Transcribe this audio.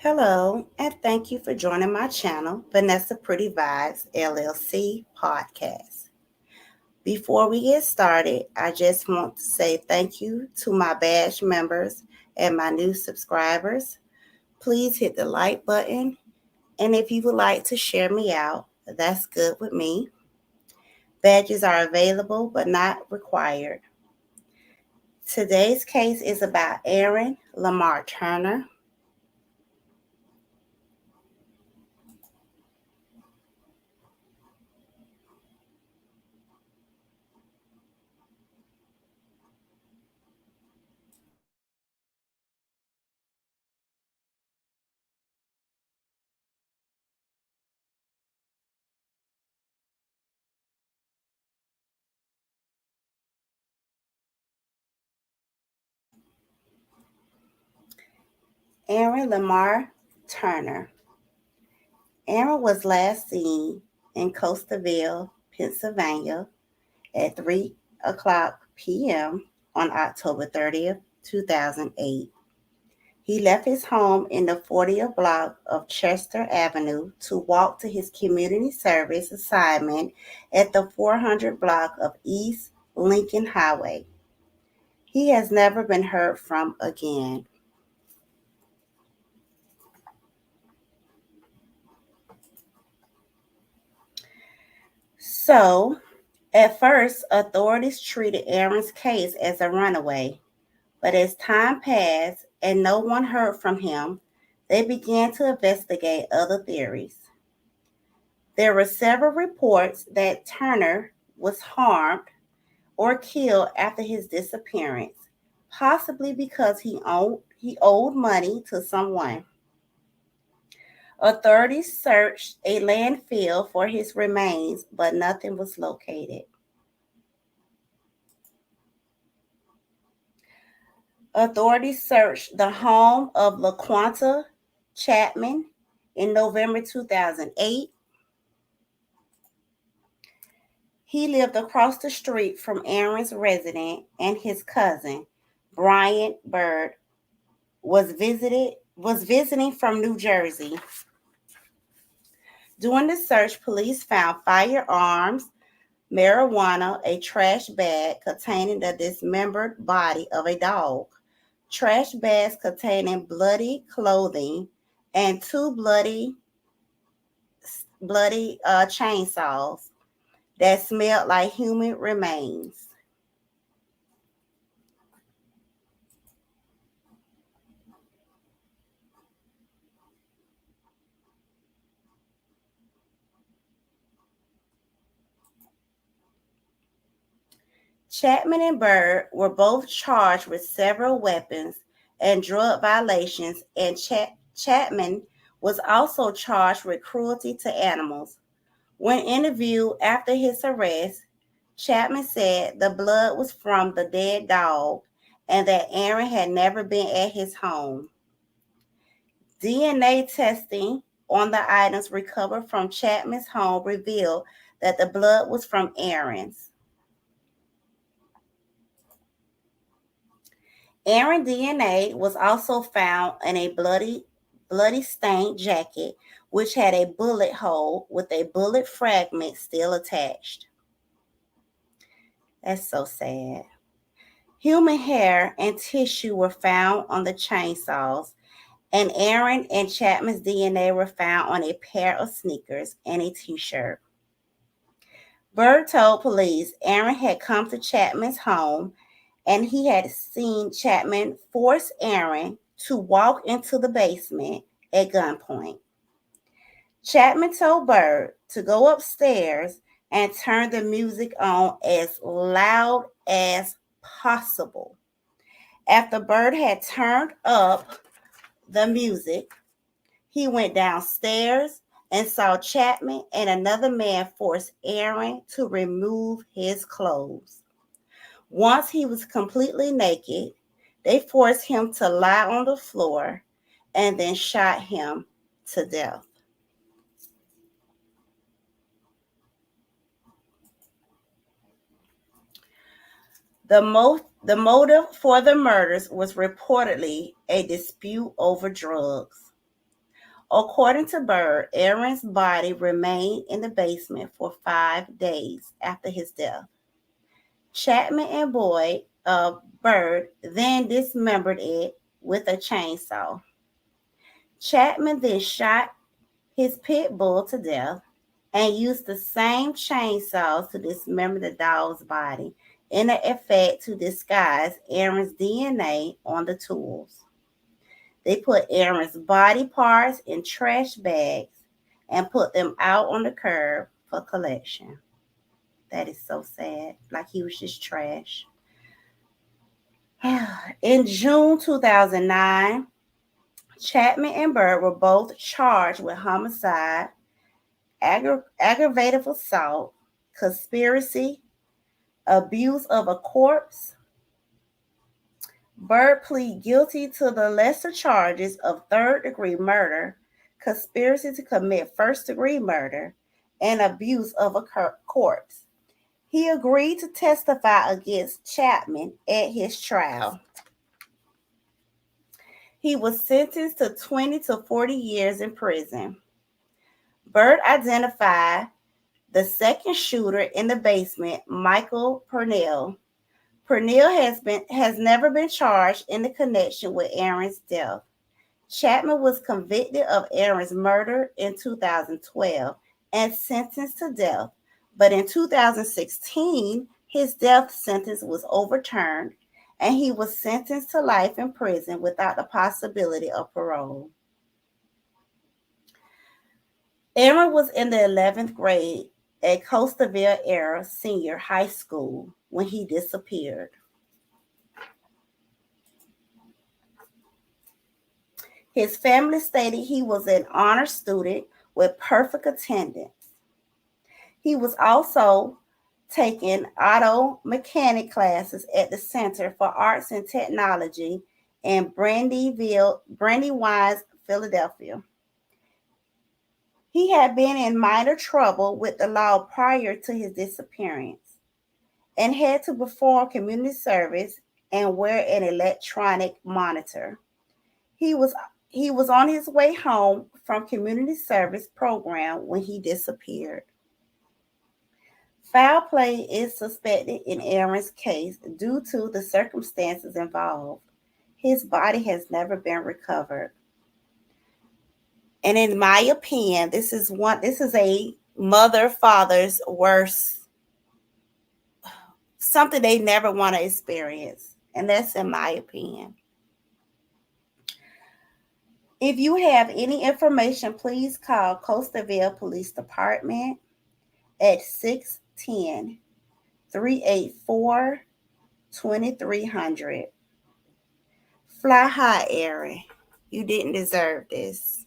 Hello, and thank you for joining my channel, Vanessa Pretty Vibes LLC podcast. Before we get started, I just want to say thank you to my badge members and my new subscribers. Please hit the like button, and if you would like to share me out, that's good with me. Badges are available but not required. Today's case is about Aaron Lamar Turner. Aaron Lamar Turner. Aaron was last seen in Coastalville, Pennsylvania at 3 o'clock p.m. on October 30th, 2008. He left his home in the 40th block of Chester Avenue to walk to his community service assignment at the 400 block of East Lincoln Highway. He has never been heard from again. So, at first, authorities treated Aaron's case as a runaway, but as time passed and no one heard from him, they began to investigate other theories. There were several reports that Turner was harmed or killed after his disappearance, possibly because he owed money to someone. Authorities searched a landfill for his remains, but nothing was located. Authorities searched the home of LaQuanta Chapman in November 2008. He lived across the street from Aaron's residence, and his cousin, Brian Bird, was visiting from New Jersey. During the search, police found firearms, marijuana, a trash bag containing the dismembered body of a dog, trash bags containing bloody clothing, and two bloody chainsaws that smelled like human remains. Chapman and Bird were both charged with several weapons and drug violations, and Chapman was also charged with cruelty to animals. When interviewed after his arrest, Chapman said the blood was from the dead dog and that Aaron had never been at his home. DNA testing on the items recovered from Chapman's home revealed that the blood was from Aaron's. Aaron DNA was also found in a bloody stained jacket, which had a bullet hole with a bullet fragment still attached. That's so sad. Human hair and tissue were found on the chainsaws, and Aaron and Chapman's DNA were found on a pair of sneakers and a t-shirt. Bird told police Aaron had come to Chapman's home and he had seen Chapman force Aaron to walk into the basement at gunpoint. Chapman told Bird to go upstairs and turn the music on as loud as possible. After Bird had turned up the music, he went downstairs and saw Chapman and another man force Aaron to remove his clothes. Once he was completely naked, they forced him to lie on the floor and then shot him to death. The motive for the murders was reportedly a dispute over drugs. According to Bird, Aaron's body remained in the basement for 5 days after his death. Chapman and Bird then dismembered it with a chainsaw. Chapman then shot his pit bull to death and used the same chainsaws to dismember the dog's body in an effect to disguise Aaron's DNA on the tools. They put Aaron's body parts in trash bags and put them out on the curb for collection. That is so sad. Like he was just trash. In June 2009, Chapman and Bird were both charged with homicide, aggravated assault, conspiracy, abuse of a corpse. Bird pleaded guilty to the lesser charges of third-degree murder, conspiracy to commit first-degree murder, and abuse of a corpse. He agreed to testify against Chapman at his trial. He was sentenced to 20 to 40 years in prison. Bird identified the second shooter in the basement, Michael Purnell. Purnell has never been charged in the connection with Aaron's death. Chapman was convicted of Aaron's murder in 2012 and sentenced to death, but in 2016, his death sentence was overturned and he was sentenced to life in prison without the possibility of parole. Aaron was in the 11th grade at Costaville Era Senior High School when he disappeared. His family stated he was an honor student with perfect attendance. He was also taking auto mechanic classes at the Center for Arts and Technology in Brandywine, Philadelphia. He had been in minor trouble with the law prior to his disappearance and had to perform community service and wear an electronic monitor. He was on his way home from community service program when he disappeared. Foul play is suspected in Aaron's case due to the circumstances involved. His body has never been recovered. And in my opinion, this is a father's worst, something they never want to experience. And that's in my opinion. If you have any information, please call Costaville Police Department at 610-384-2300. Fly high, Aaron. You didn't deserve this.